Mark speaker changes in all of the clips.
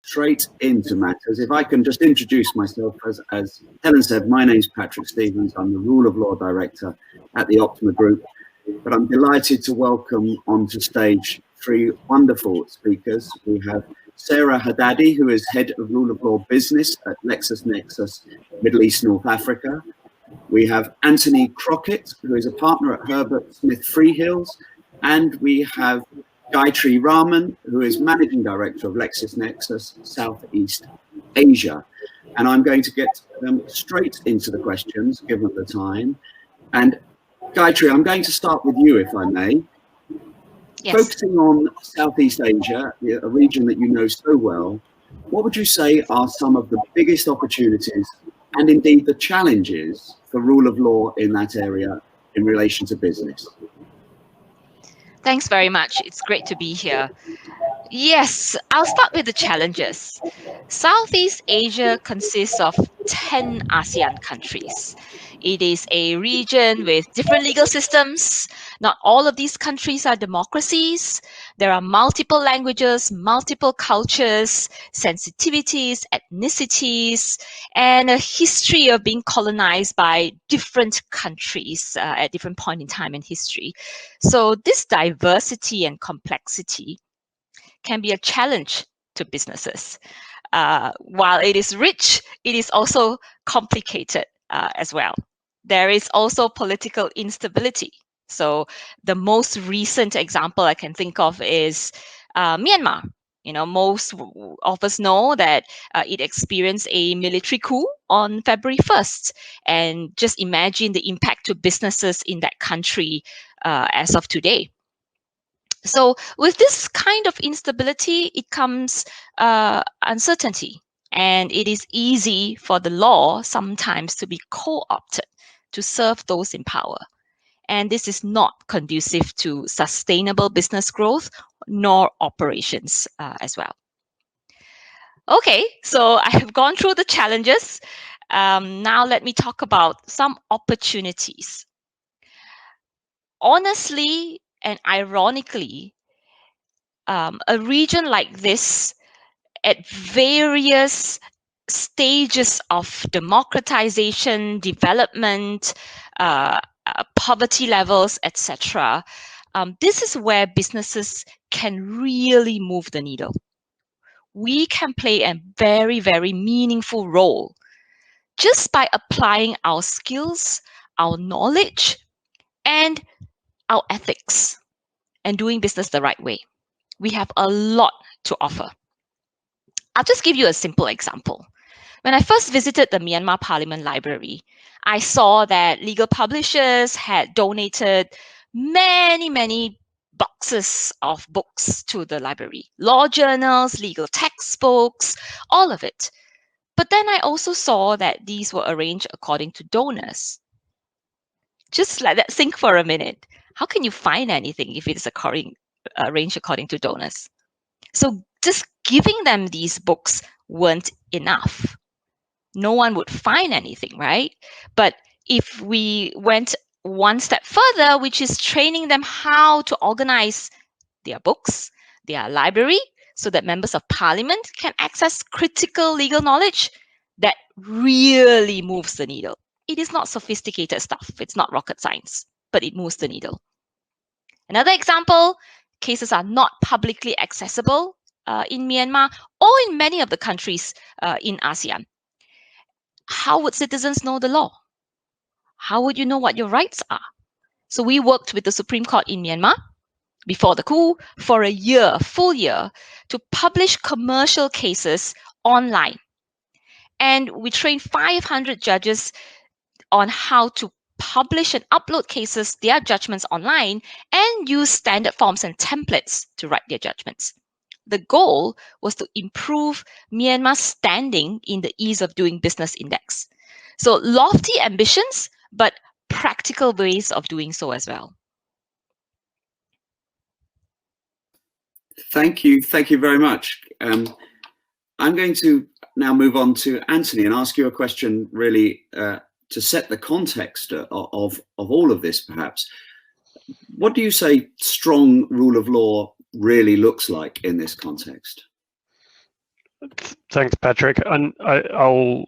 Speaker 1: straight into matters. If I can just introduce myself, as Helen said, my name's Patrick Stevens. I'm the Rule of Law Director at the Optima Group, but I'm delighted to welcome onto stage three wonderful speakers. We have Sarah Haddadi, who is Head of Rule of Law Business at LexisNexis Middle East North Africa. We have Anthony Crockett, who is a partner at Herbert Smith Freehills, and we have Gayatri Raman, who is Managing Director of LexisNexis Southeast Asia. And I'm going to get straight into the questions, given the time. And Gayatri, I'm going to start with you, if I may. Yes. Focusing on Southeast Asia, a region that you know so well, what would you say are some of the biggest opportunities and indeed the challenges for rule of law in that area in relation to business?
Speaker 2: Thanks very much. It's great to be here. Yes, I'll start with the challenges. Southeast Asia consists of 10 ASEAN countries. It is a region with different legal systems. Not all of these countries are democracies. There are multiple languages, multiple cultures, sensitivities, ethnicities, and a history of being colonized by different countries at different point in time in history. So this diversity and complexity can be a challenge to businesses. While it is rich, it is also complicated as well. There is also political instability. So the most recent example I can think of is Myanmar. You know, most of us know that it experienced a military coup on February 1st. And just imagine the impact to businesses in that country as of today. So with this kind of instability, it comes uncertainty. And it is easy for the law sometimes to be co-opted to serve those in power. And this is not conducive to sustainable business growth nor operations as well. Okay, so I have gone through the challenges. Now let me talk about some opportunities. Honestly and ironically, a region like this at various stages of democratization, development, poverty levels, etc. This is where businesses can really move the needle. We can play a very, very meaningful role just by applying our skills, our knowledge, and our ethics, and doing business the right way. We have a lot to offer. I'll just give you a simple example. When I first visited the Myanmar Parliament Library, I saw that legal publishers had donated many boxes of books to the library. Law journals, legal textbooks, all of it. But then I also saw that these were arranged according to donors. Just let that sink for a minute. How can you find anything if it is arranged according to donors? So just giving them these books weren't enough. No one would find anything, right? But if we went one step further, which is training them how to organize their books, their library, so that members of parliament can access critical legal knowledge, that really moves the needle. It is not sophisticated stuff. It's not rocket science, but it moves the needle. Another example, cases are not publicly accessible in Myanmar or in many of the countries in ASEAN. How would citizens know the law? How would you know what your rights are? So we worked with the Supreme Court in Myanmar before the coup for a year, a full year, to publish commercial cases online. And we trained 500 judges on how to publish and upload cases, their judgments online, and use standard forms and templates to write their judgments. The goal was to improve Myanmar's standing in the Ease of Doing Business Index. So lofty ambitions, but practical ways of doing so as well.
Speaker 1: Thank you very much. I'm going to now move on to Anthony and ask you a question really to set the context of all of this, perhaps. What do you say strong rule of law really looks like in this context?
Speaker 3: Thanks, Patrick. And I'll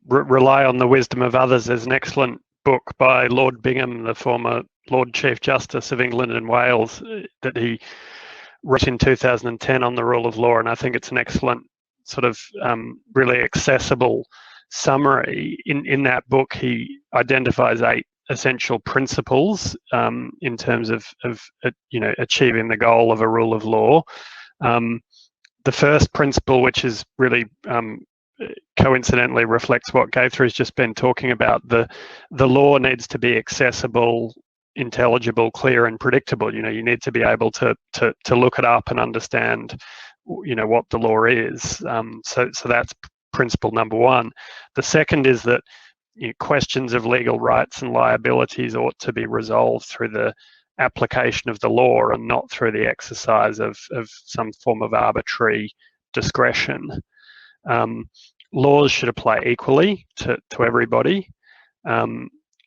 Speaker 3: rely on the wisdom of others. There's an excellent book by Lord Bingham, the former Lord Chief Justice of England and Wales, that he wrote in 2010 on the rule of law, and I think it's an excellent sort of really accessible summary. In that book, he identifies 8 essential principles in terms of achieving the goal of a rule of law. The first principle, which is really coincidentally reflects what Gaythri's just been talking about, the law needs to be accessible, intelligible, clear, and predictable. You need to be able to look it up and understand what the law is. So that's principle number 1. The second is that questions of legal rights and liabilities ought to be resolved through the application of the law and not through the exercise of some form of arbitrary discretion. Laws should apply equally to everybody.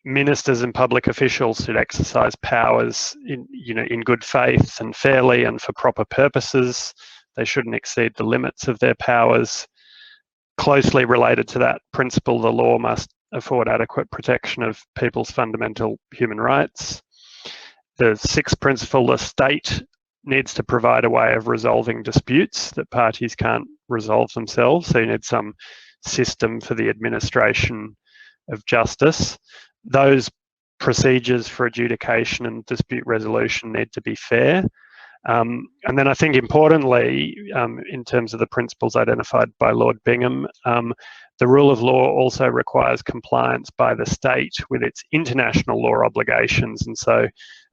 Speaker 3: Ministers and public officials should exercise powers in good faith and fairly and for proper purposes. They shouldn't exceed the limits of their powers. Closely related to that principle, the law must afford adequate protection of people's fundamental human rights. The 6th principle, the state needs to provide a way of resolving disputes that parties can't resolve themselves. So you need some system for the administration of justice. Those procedures for adjudication and dispute resolution need to be fair. And then I think importantly, in terms of the principles identified by Lord Bingham, the rule of law also requires compliance by the state with its international law obligations. And so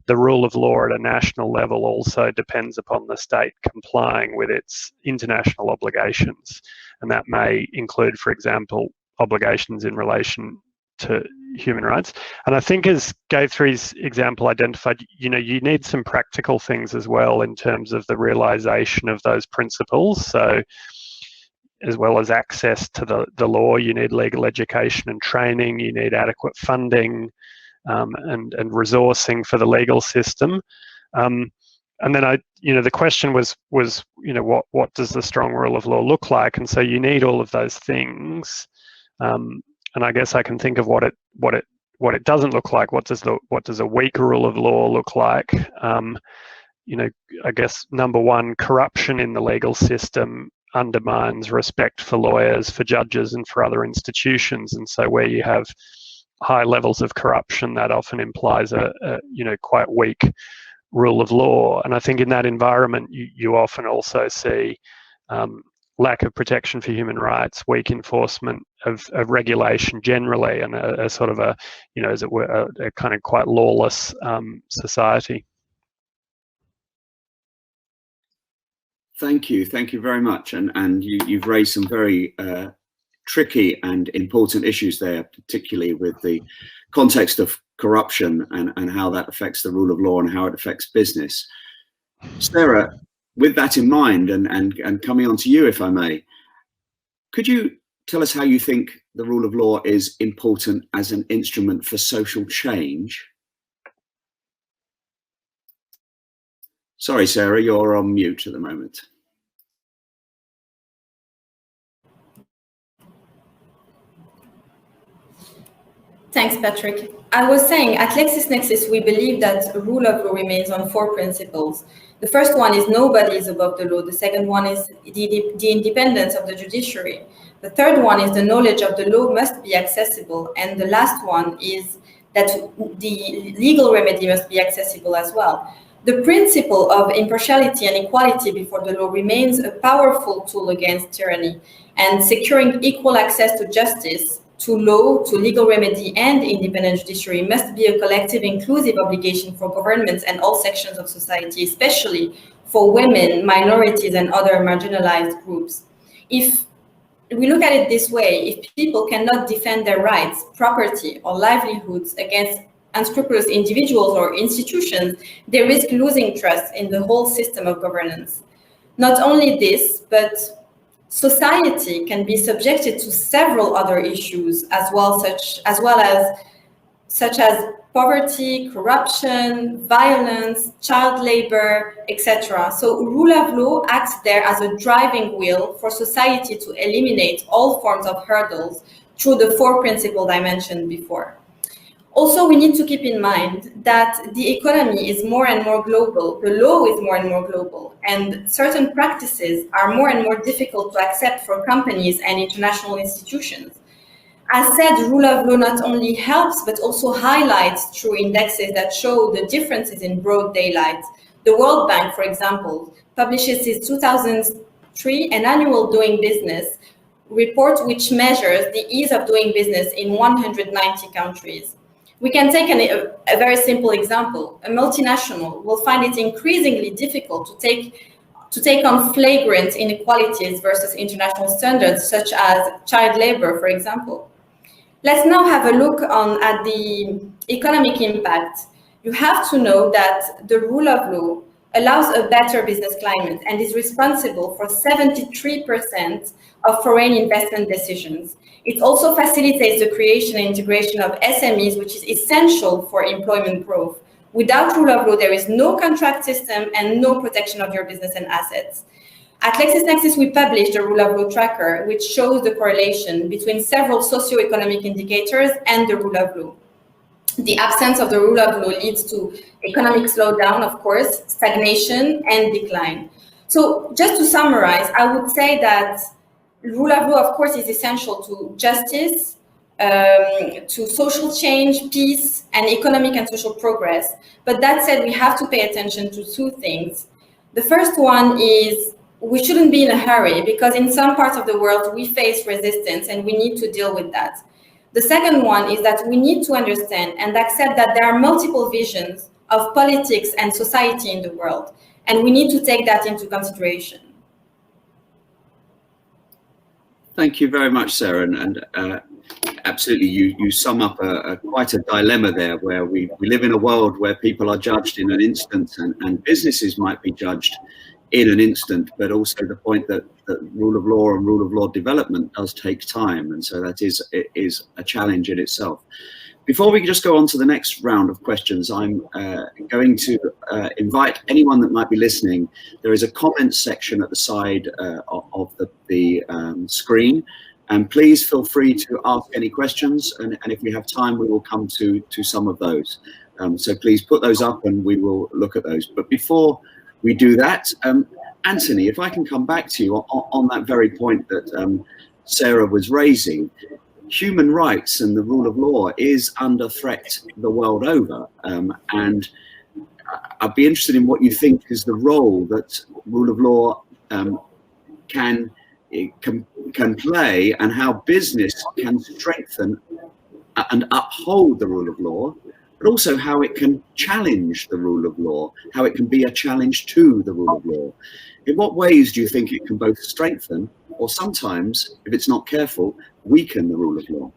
Speaker 3: the rule of law at a national level also depends upon the state complying with its international obligations. And that may include, for example, obligations in relation to human rights. And I think, as Gaythri's example identified, you need some practical things as well in terms of the realization of those principles. So as well as access to the law, you need legal education and training, you need adequate funding and resourcing for the legal system. And then the question was what does the strong rule of law look like? And so you need all of those things. And I guess I can think of what it doesn't look like. What does a weak rule of law look like? I guess number 1, corruption in the legal system undermines respect for lawyers, for judges, and for other institutions. And so where you have high levels of corruption, that often implies a quite weak rule of law. And I think in that environment, you often also see lack of protection for human rights, weak enforcement of regulation generally, and a sort of as it were, a kind of quite lawless society.
Speaker 1: Thank you very much. And you've raised some very tricky and important issues there, particularly with the context of corruption and how that affects the rule of law and how it affects business. Sarah, with that in mind, and coming on to you, if I may, could you tell us how you think the rule of law is important as an instrument for social change? Sorry, Sarah, you're on mute at the moment.
Speaker 4: Thanks, Patrick. I was saying at LexisNexis, we believe that rule of law remains on 4 principles. The first one is nobody is above the law. The second one is the independence of the judiciary. The third one is the knowledge of the law must be accessible. And the last one is that the legal remedy must be accessible as well. The principle of impartiality and equality before the law remains a powerful tool against tyranny, and securing equal access to justice, to law, to legal remedy, and independent judiciary must be a collective, inclusive obligation for governments and all sections of society, especially for women, minorities, and other marginalized groups. If we look at it this way, if people cannot defend their rights, property, or livelihoods against unscrupulous individuals or institutions, they risk losing trust in the whole system of governance. Not only this, but society can be subjected to several other issues as well, such as poverty, corruption, violence, child labor, etc. So rule of law acts there as a driving wheel for society to eliminate all forms of hurdles through the 4 principles I mentioned before. Also, we need to keep in mind that the economy is more and more global, the law is more and more global, and certain practices are more and more difficult to accept for companies and international institutions. As said, rule of law not only helps, but also highlights through indexes that show the differences in broad daylight. The World Bank, for example, publishes its 2003 an annual doing business report which measures the ease of doing business in 190 countries. We can take a very simple example. A multinational will find it increasingly difficult to take on flagrant inequalities versus international standards, such as child labor, for example. Let's now have a look at the economic impact. You have to know that the rule of law allows a better business climate and is responsible for 73% of foreign investment decisions. It also facilitates the creation and integration of SMEs, which is essential for employment growth. Without rule of law, there is no contract system and no protection of your business and assets. At LexisNexis, we published a rule of law tracker, which shows the correlation between several socioeconomic indicators and the rule of law. The absence of the rule of law leads to economic slowdown, of course, stagnation, and decline. So just to summarize, I would say that rule of law, of course, is essential to justice, to social change, peace, and economic and social progress. But that said, we have to pay attention to 2 things. The first one is we shouldn't be in a hurry, because in some parts of the world, we face resistance and we need to deal with that. The second one is that we need to understand and accept that there are multiple visions of politics and society in the world, and we need to take that into consideration.
Speaker 1: Thank you very much, Sarah, and absolutely, you sum up quite a dilemma there, where we live in a world where people are judged in an instant, and businesses might be judged in an instant, but also the point that rule of law and rule of law development does take time, and so that is a challenge in itself. Before we just go on to the next round of questions, I'm going to invite anyone that might be listening. There is a comment section at the side of the screen, and please feel free to ask any questions, and if we have time, we will come to some of those. So please put those up and we will look at those. But before we do that, Anthony, if I can come back to you on that very point that Sarah was raising. Human rights and the rule of law is under threat the world over, and I'd be interested in what you think is the role that rule of law can play, and how business can strengthen and uphold the rule of law, but also how it can challenge the rule of law, how it can be a challenge to the rule of law. In what ways do you think it can both strengthen, or sometimes, if it's not careful, weaken the rule of law?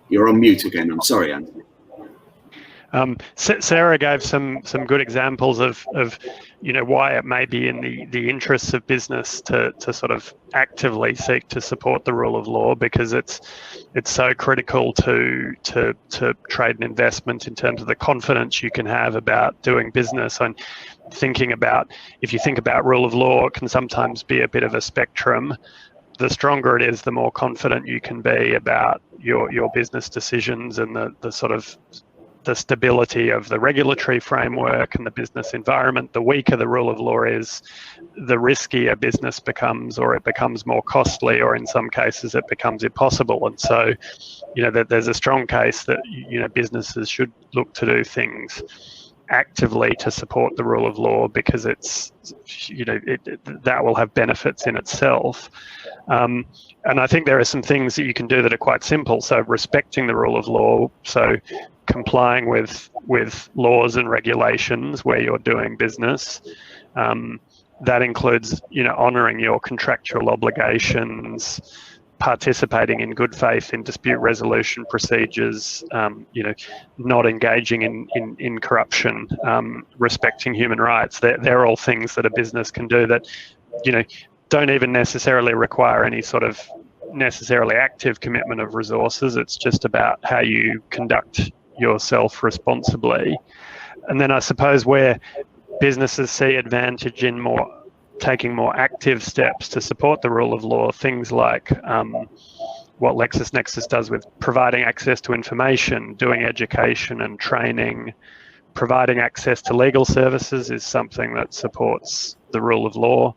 Speaker 1: You're on mute again. I'm sorry, Anthony.
Speaker 3: Sarah gave some good examples of why it may be in the interests of business to sort of actively seek to support the rule of law, because it's so critical to trade and investment in terms of the confidence you can have about doing business. And thinking about, if you think about rule of law, it can sometimes be a bit of a spectrum. The stronger it is, the more confident you can be about your business decisions and the sort of the stability of the regulatory framework and the business environment. The weaker the rule of law is, the riskier business becomes, or it becomes more costly, or in some cases it becomes impossible. And so, that there's a strong case that, businesses should look to do things actively to support the rule of law, because it's, that will have benefits in itself. And I think there are some things that you can do that are quite simple. So respecting the rule of law, so complying with laws and regulations where you're doing business. That includes, honouring your contractual obligations, participating in good faith in dispute resolution procedures, not engaging in corruption, respecting human rights. They're all things that a business can do that, don't even necessarily require any sort of necessarily active commitment of resources. It's just about how you conduct yourself responsibly. And then I suppose where businesses see advantage in taking more active steps to support the rule of law, things like what LexisNexis does with providing access to information, doing education and training, providing access to legal services is something that supports the rule of law.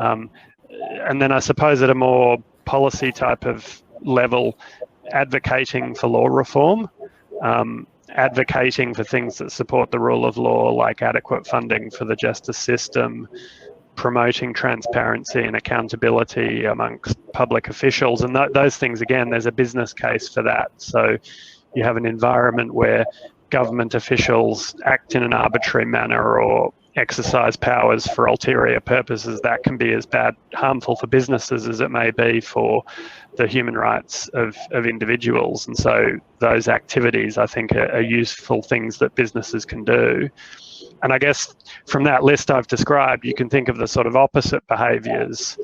Speaker 3: And then I suppose at a more policy type of level, advocating for law reform, advocating for things that support the rule of law, like adequate funding for the justice system, promoting transparency and accountability amongst public officials. And those things, again, there's a business case for that. So you have an environment where government officials act in an arbitrary manner or exercise powers for ulterior purposes. That can be as harmful for businesses as it may be for the human rights of individuals. And so those activities, I think, are useful things that businesses can do. And I guess from that list I've described, you can think of the sort of opposite behaviours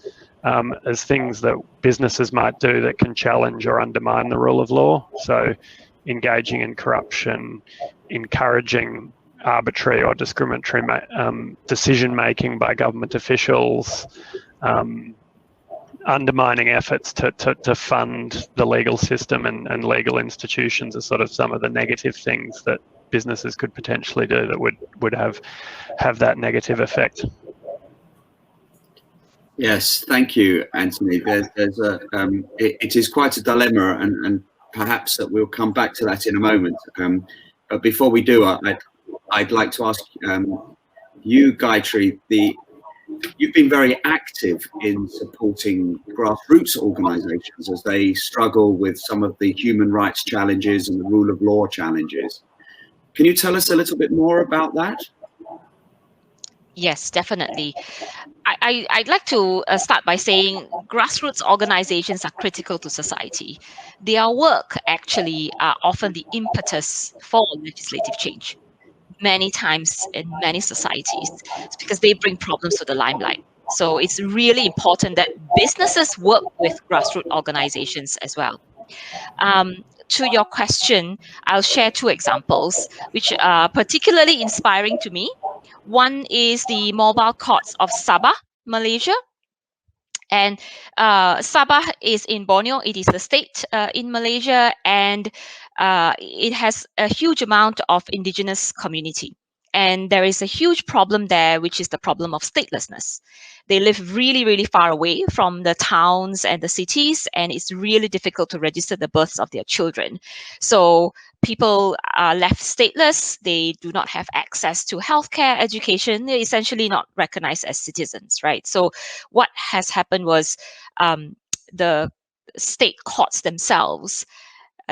Speaker 3: as things that businesses might do that can challenge or undermine the rule of law. So engaging in corruption, encouraging arbitrary or discriminatory decision-making by government officials, undermining efforts to fund the legal system and legal institutions are sort of some of the negative things that businesses could potentially do that would have that negative effect.
Speaker 1: Yes, thank you, Anthony. It is quite a dilemma, and perhaps that we'll come back to that in a moment. But before we do, I'd like to ask you, Gayatri, you've been very active in supporting grassroots organisations as they struggle with some of the human rights challenges and the rule of law challenges. Can you tell us a little bit more about that?
Speaker 2: Yes, definitely. I'd like to start by saying grassroots organizations are critical to society. Their work actually are often the impetus for legislative change. Many times in many societies, it's because they bring problems to the limelight. So it's really important that businesses work with grassroots organizations as well. To your question, I'll share two examples which are particularly inspiring to me. One is the mobile courts of Sabah, Malaysia. And Sabah is in Borneo. It is a state in Malaysia, and it has a huge amount of indigenous community. And there is a huge problem there, which is the problem of statelessness. They live really, really far away from the towns and the cities, and it's really difficult to register the births of their children. So people are left stateless. They do not have access to healthcare, education. They're essentially not recognized as citizens, right? So what has happened was the state courts themselves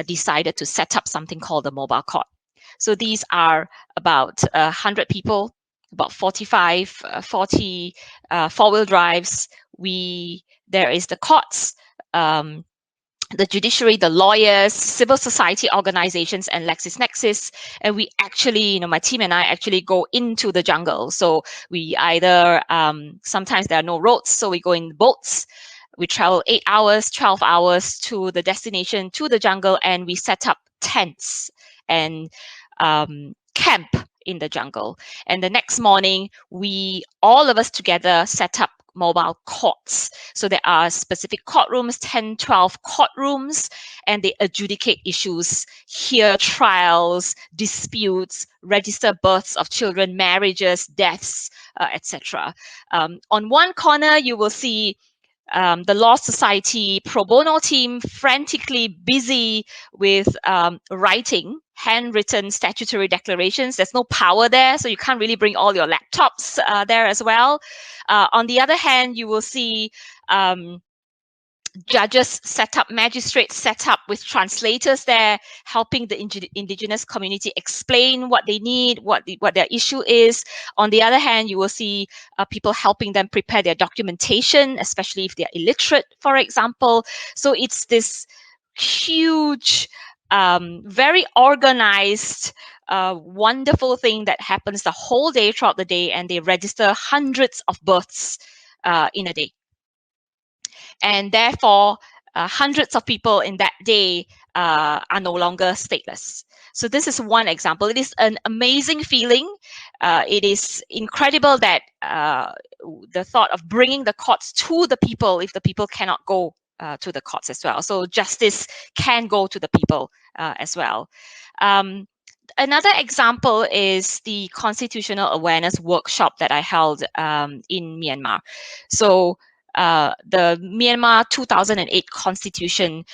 Speaker 2: decided to set up something called the mobile court. So these are about 100 people, about 40 four-wheel drives. There is the courts, the judiciary, the lawyers, civil society organizations, and LexisNexis. And we actually, my team and I actually go into the jungle. So we either, sometimes there are no roads, so we go in boats. We travel 8 hours, 12 hours to the destination, to the jungle, and we set up tents and camp in the jungle. And the next morning, all of us together set up mobile courts. So there are specific courtrooms, 10, 12 courtrooms, and they adjudicate issues, hear trials, disputes, register births of children, marriages, deaths, etc. On one corner, you will see the Law Society pro bono team frantically busy with writing handwritten statutory declarations. There's no power there, so you can't really bring all your laptops there as well. On the other hand, you will see judges set up, magistrates set up with translators there, helping the indigenous community explain what they need, what their issue is. On the other hand, you will see people helping them prepare their documentation, especially if they're illiterate, for example. So it's this huge, very organized, wonderful thing that happens the whole day throughout the day, and they register hundreds of births in a day. And therefore, hundreds of people in that day are no longer stateless. So this is one example. It is an amazing feeling. It is incredible that the thought of bringing the courts to the people if the people cannot go to the courts as well. So justice can go to the people as well. Another example is the constitutional awareness workshop that I held in Myanmar. So the Myanmar 2008 constitution,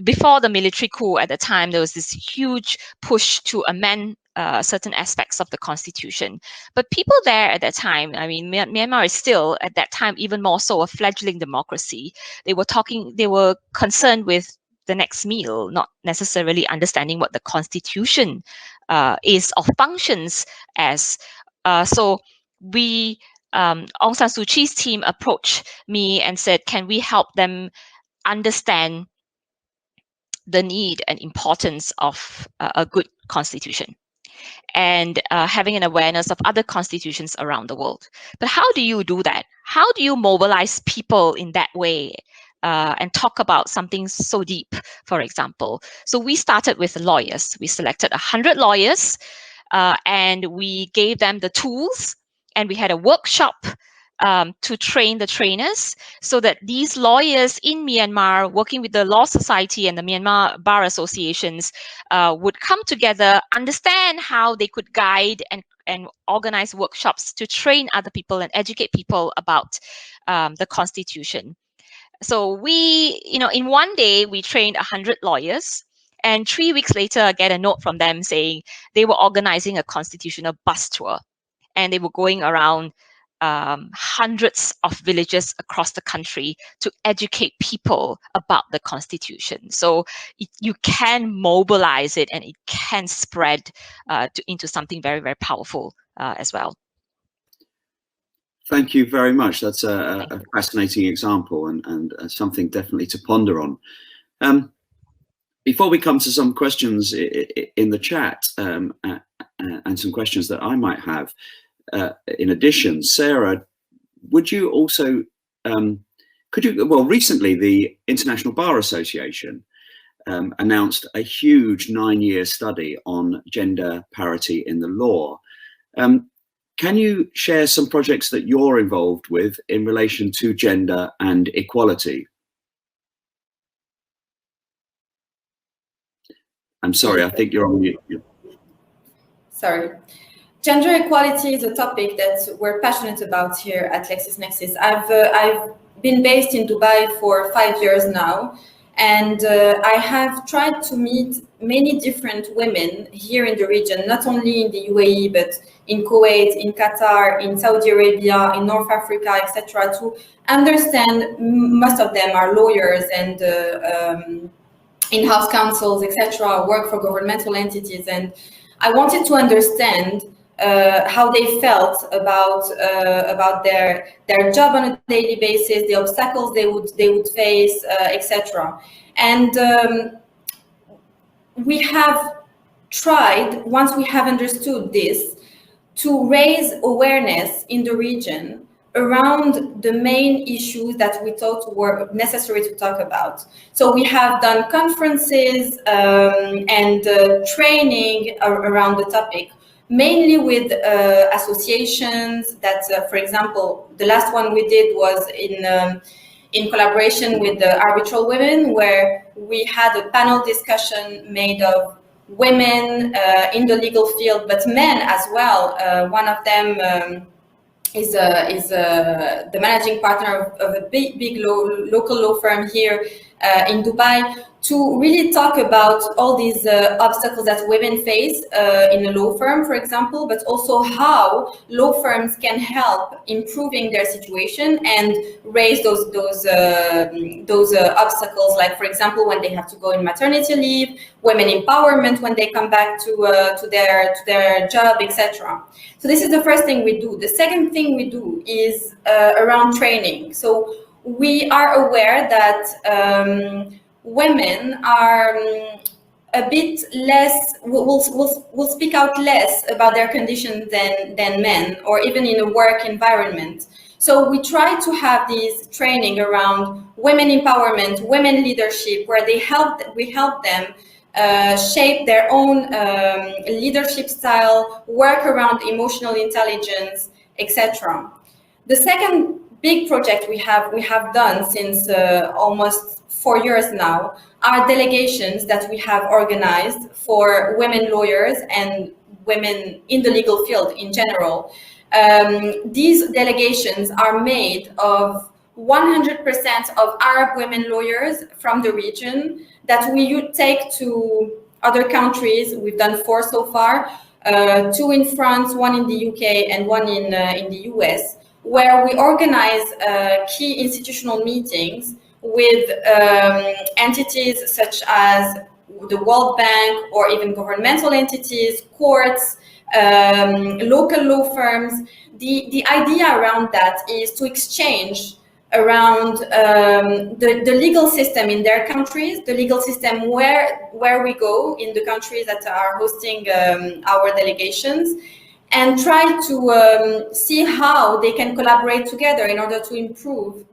Speaker 2: before the military coup at the time, there was this huge push to amend certain aspects of the constitution. But people there at that time, I mean, Myanmar is still at that time even more so a fledgling democracy. They were concerned with the next meal, not necessarily understanding what the constitution is or functions as. So we, Aung San Suu Kyi's team approached me and said, can we help them understand the need and importance of a good constitution and having an awareness of other constitutions around the world. But how do you do that? How do you mobilize people in that way and talk about something so deep, for example? So we started with lawyers. We selected 100 lawyers and we gave them the tools, and we had a workshop to train the trainers so that these lawyers in Myanmar, working with the Law Society and the Myanmar Bar Associations, would come together, understand how they could guide and organize workshops to train other people and educate people about the Constitution. So we, in one day, we trained 100 lawyers. And 3 weeks later, I get a note from them saying they were organizing a constitutional bus tour. And they were going around hundreds of villages across the country to educate people about the Constitution. So you can mobilize it, and it can spread into something very, very powerful as well.
Speaker 1: Thank you very much. That's a fascinating example and something definitely to ponder on. Before we come to some questions in the chat and some questions that I might have, in addition, Sarah, would you also, recently the International Bar Association announced a huge 9-year study on gender parity in the law. Can you share some projects that you're involved with in relation to gender and equality? I'm sorry, I think you're on mute.
Speaker 4: Sorry. Gender equality is a topic that we're passionate about here at LexisNexis. I've been based in Dubai for 5 years now, and I have tried to meet many different women here in the region, not only in the UAE, but in Kuwait, in Qatar, in Saudi Arabia, in North Africa, etc., to understand. Most of them are lawyers and in-house counsels, etc., work for governmental entities, and I wanted to understand how they felt about their job on a daily basis, the obstacles they would face, etc. And we have tried, once we have understood this, to raise awareness in the region around the main issues that we thought were necessary to talk about. So we have done conferences and training around the topic, mainly with associations that, for example, the last one we did was in collaboration with the Arbitral Women, where we had a panel discussion made of women in the legal field, but men as well. One of them is the managing partner of a big local law firm here in Dubai, to really talk about all these obstacles that women face in a law firm, for example, but also how law firms can help improving their situation and raise those obstacles, like, for example, when they have to go in maternity leave, women empowerment when they come back to their job, etc. So this is the first thing we do. The second thing we do is around training. So we are aware that women are a bit less, will speak out less about their condition than men, or even in a work environment. So we try to have these training around women empowerment, women leadership, where we help them shape their own leadership style, work around emotional intelligence, etc. The second big project we have done since almost 4 years now are delegations that we have organized for women lawyers and women in the legal field in general. These delegations are made of 100% of Arab women lawyers from the region that we take to other countries. We've done 4 so far, 2 in France, 1 in the UK, and 1 in the US, where we organize key institutional meetings with entities such as the World Bank or even governmental entities, courts, local law firms. The idea around that is to exchange around the legal system in their countries, the legal system where we go in the countries that are hosting our delegations, and try to see how they can collaborate together in order to improve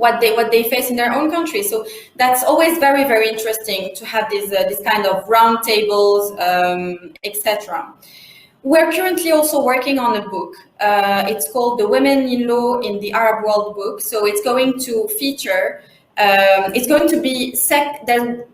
Speaker 4: what they face in their own country. So that's always very, very interesting to have this kind of round tables, etc. We're currently also working on a book. It's called The Women in Law in the Arab World book. So it's going to feature, it's going to be,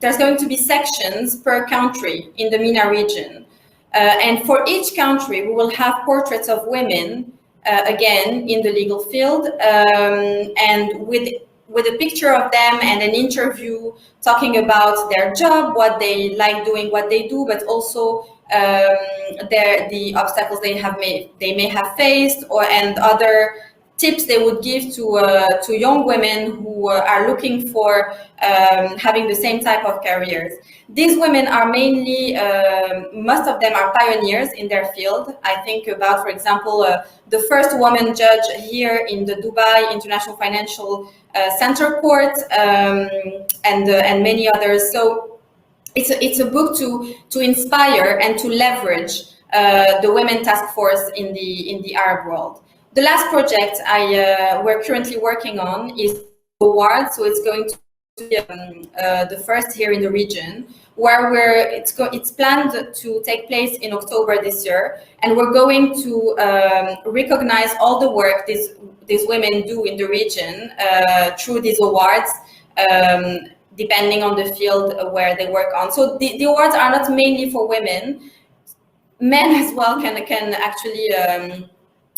Speaker 4: there's going to be sections per country in the MENA region. And for each country, we will have portraits of women, again, in the legal field, and with a picture of them and an interview talking about their job, what they like doing, what they do, but also the obstacles they may have faced, and other tips they would give to young women who are looking for having the same type of careers. These women are mainly, most of them are pioneers in their field. I think about, for example, the first woman judge here in the Dubai International Financial Center Court, and many others. So it's a book to inspire and to leverage the Women Task Force in the Arab world. The last project we're currently working on is awards. So it's going to be the first here in the region, where it's planned to take place in October this year, and we're going to recognize all the work these women do in the region through these awards, depending on the field where they work on. So the awards are not mainly for women. Men as well can actually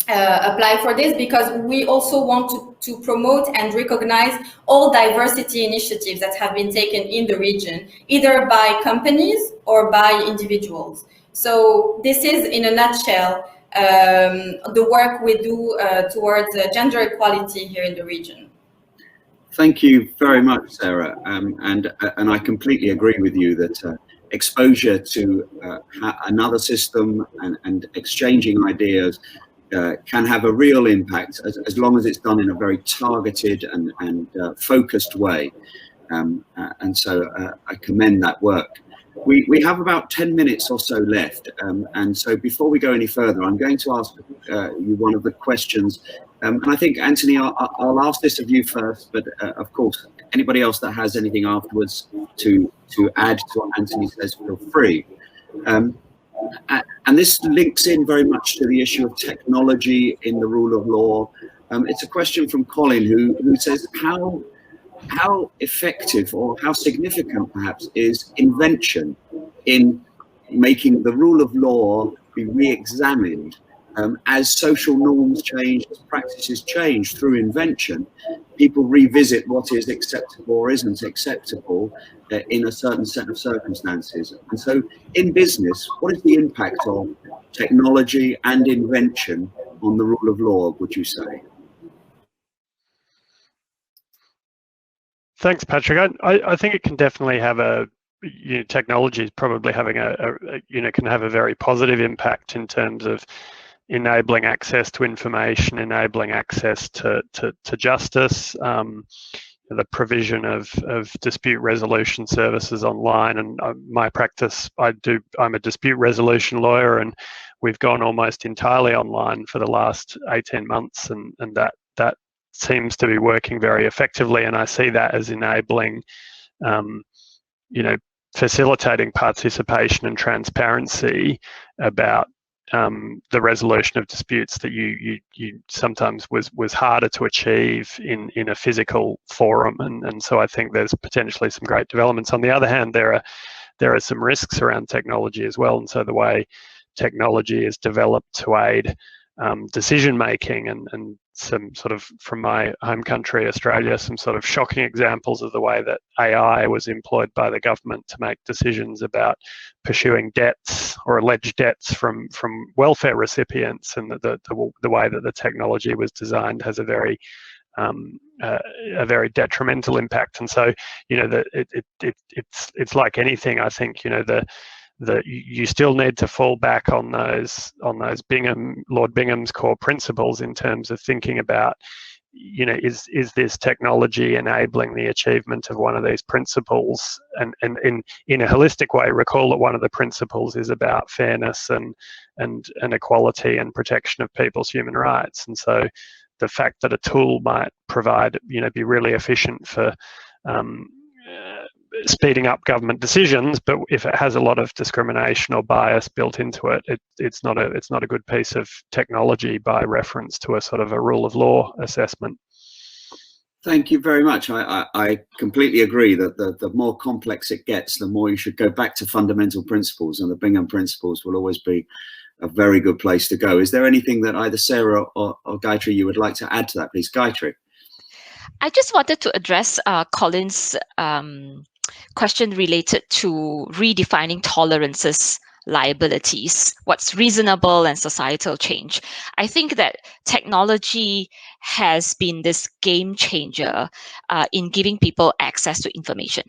Speaker 4: apply for this, because we also want to promote and recognize all diversity initiatives that have been taken in the region, either by companies or by individuals. So this is, in a nutshell, the work we do towards gender equality here in the region.
Speaker 1: Thank you very much, Sarah. And I completely agree with you that exposure to another system and exchanging ideas can have a real impact as long as it's done in a very targeted and focused way. And so I commend that work. We have about 10 minutes or so left. And so before we go any further, I'm going to ask you one of the questions. And I think, Anthony, I'll ask this of you first, but of course, anybody else that has anything afterwards to add to what Anthony says, feel free. And this links in very much to the issue of technology in the rule of law. It's a question from Colin who says, how effective or how significant perhaps is invention in making the rule of law be re-examined as social norms change, as practices change through invention? People revisit what is acceptable or isn't acceptable in a certain set of circumstances. And so in business, what is the impact of technology and invention on the rule of law, would you say?
Speaker 3: Thanks, Patrick. I think it can definitely have technology is probably having can have a very positive impact in terms of enabling access to information, enabling access to justice, the provision of dispute resolution services online. And my practice, I'm a dispute resolution lawyer, and we've gone almost entirely online for the last 18 months, and that seems to be working very effectively. And I see that as enabling, facilitating participation and transparency about the resolution of disputes that you sometimes was harder to achieve in a physical forum, and so I think there's potentially some great developments. On the other hand, there are some risks around technology as well, and so the way technology is developed to aid decision making, and some sort of, from my home country Australia, some sort of shocking examples of the way that AI was employed by the government to make decisions about pursuing debts or alleged debts from welfare recipients, and the way that the technology was designed has a very detrimental impact. And so, it's like anything. I think, you still need to fall back on those Lord Bingham's core principles in terms of thinking about, is this technology enabling the achievement of one of these principles, and in a holistic way, recall that one of the principles is about fairness and equality and protection of people's human rights. And so the fact that a tool might provide, be really efficient for speeding up government decisions, but if it has a lot of discrimination or bias built into it, it's not a good piece of technology by reference to a sort of a rule of law assessment.
Speaker 1: Thank you very much. I completely agree that the more complex it gets, the more you should go back to fundamental principles, and the Bingham principles will always be a very good place to go. Is there anything that either Sarah or Gayatri you would like to add to that, please? Gayatri.
Speaker 2: I just wanted to address Colin's question related to redefining tolerances, liabilities, what's reasonable, and societal change. I think that technology has been this game changer in giving people access to information.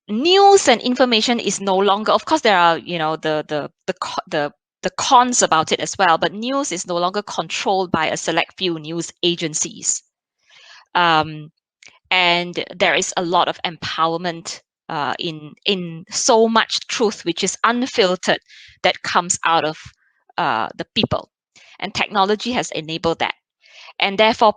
Speaker 2: News and information is no longer, of course, there are the cons about it as well, but news is no longer controlled by a select few news agencies. And there is a lot of empowerment in so much truth, which is unfiltered, that comes out of the people. And technology has enabled that. And therefore,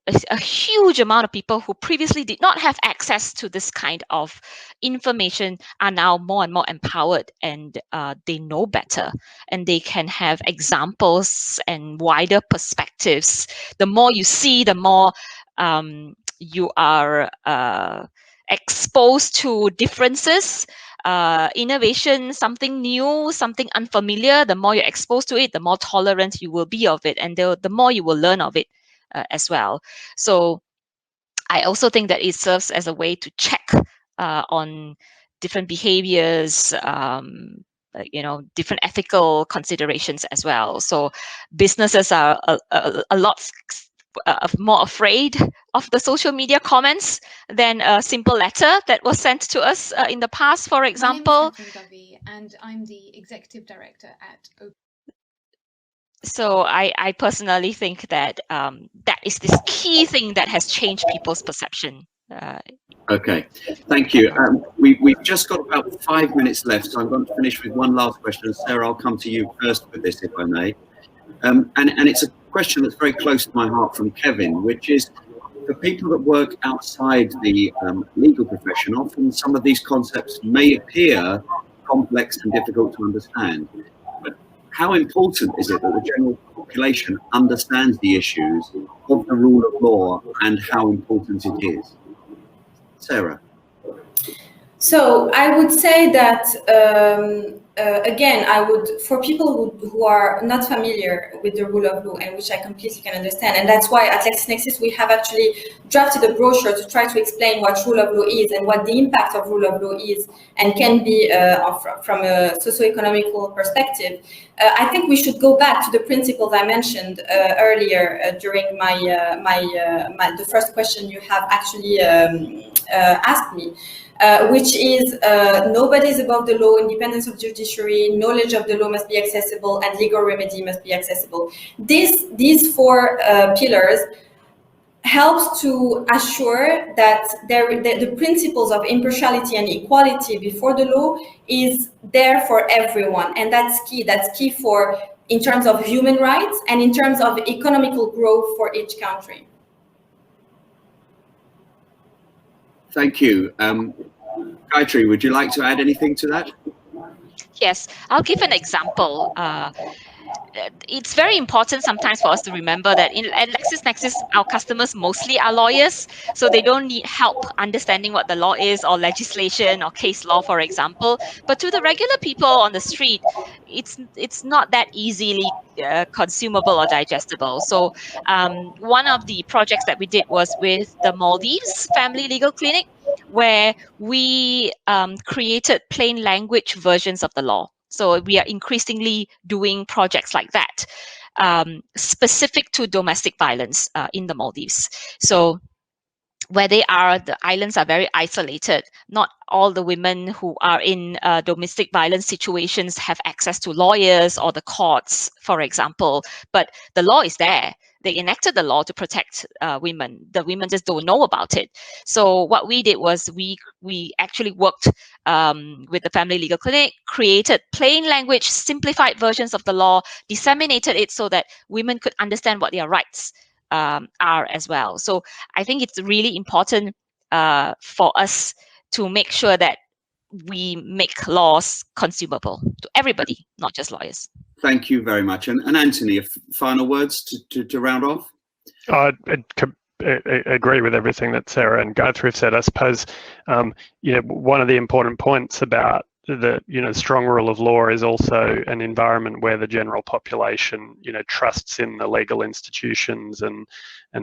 Speaker 2: a huge amount of people who previously did not have access to this kind of information are now more and more empowered, and they know better, and they can have examples and wider perspectives. The more you see, the more you are exposed to differences, innovation, something new, something unfamiliar. The more you're exposed to it, the more tolerant you will be of it, and the more you will learn of it as well. So I also think that it serves as a way to check on different behaviors, different ethical considerations as well. So businesses are a lot more afraid of the social media comments than a simple letter that was sent to us in the past, for example.
Speaker 5: My name is Catherine Govey, and I'm the Executive Director at Open.
Speaker 2: So I personally think that that is this key thing that has changed people's perception.
Speaker 1: Okay, thank you. We've just got about 5 minutes left, so I'm going to finish with one last question. Sarah, I'll come to you first with this, if I may. And it's a question that's very close to my heart from Kevin, which is, for people that work outside the legal profession, often some of these concepts may appear complex and difficult to understand. But how important is it that the general population understands the issues of the rule of law and how important it is? Sarah.
Speaker 4: So I would say that, again, for people who are not familiar with the rule of law, and which I completely can understand, and that's why at LexisNexis we have actually drafted a brochure to try to explain what rule of law is and what the impact of rule of law is and can be from a socioeconomical perspective. I think we should go back to the principles I mentioned earlier during the first question you have actually asked me. Which is nobody is above the law, independence of judiciary, knowledge of the law must be accessible, and legal remedy must be accessible. These four pillars helps to assure that the principles of impartiality and equality before the law is there for everyone, and that's key. That's key for in terms of human rights and in terms of economical growth for each country.
Speaker 1: Thank you. Gayatri, would you like to add anything to that?
Speaker 2: Yes, I'll give an example. It's very important sometimes for us to remember that at LexisNexis, our customers mostly are lawyers, so they don't need help understanding what the law is or legislation or case law, for example. But to the regular people on the street, it's not that easily consumable or digestible. So one of the projects that we did was with the Maldives Family Legal Clinic, where we created plain language versions of the law. So we are increasingly doing projects like that, specific to domestic violence in the Maldives. So where they are, the islands are very isolated. Not all the women who are in domestic violence situations have access to lawyers or the courts, for example. But the law is there. They enacted the law to protect women. The women just don't know about it. So what we did was we actually worked with the Family Legal Clinic, created plain language, simplified versions of the law, disseminated it so that women could understand what their rights are as well. So I think it's really important for us to make sure that we make laws consumable to everybody, not just lawyers.
Speaker 1: Thank you very much. And Anthony, final words to round off?
Speaker 3: I agree with everything that Sarah and Gayatri have said. I suppose, one of the important points about the strong rule of law is also an environment where the general population trusts in the legal institutions and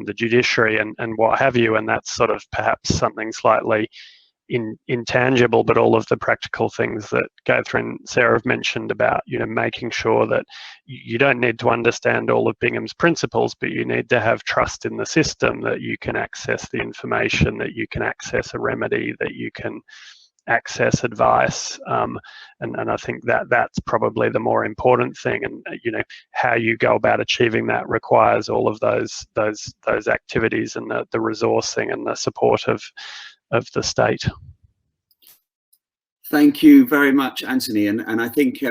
Speaker 3: the judiciary and what have you, and that's sort of perhaps something slightly intangible, but all of the practical things that Gayatri and Sarah have mentioned about making sure that you don't need to understand all of Bingham's principles, but you need to have trust in the system, that you can access the information, that you can access a remedy, that you can access advice, and I think that's probably the more important thing. And how you go about achieving that requires all of those activities and the resourcing and the support of the state.
Speaker 1: Thank you very much, Anthony. And I think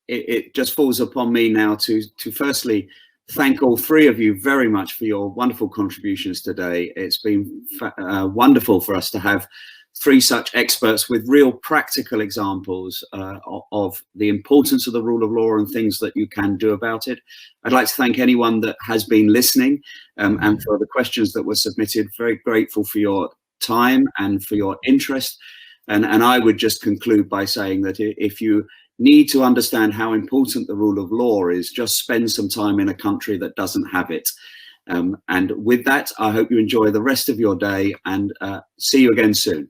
Speaker 1: it just falls upon me now to firstly thank all three of you very much for your wonderful contributions today. It's been wonderful for us to have three such experts with real practical examples of the importance of the rule of law and things that you can do about it. I'd like to thank anyone that has been listening and for the questions that were submitted. Very grateful for your time and for your interest. And I would just conclude by saying that if you need to understand how important the rule of law is, just spend some time in a country that doesn't have it. And with that, I hope you enjoy the rest of your day and see you again soon.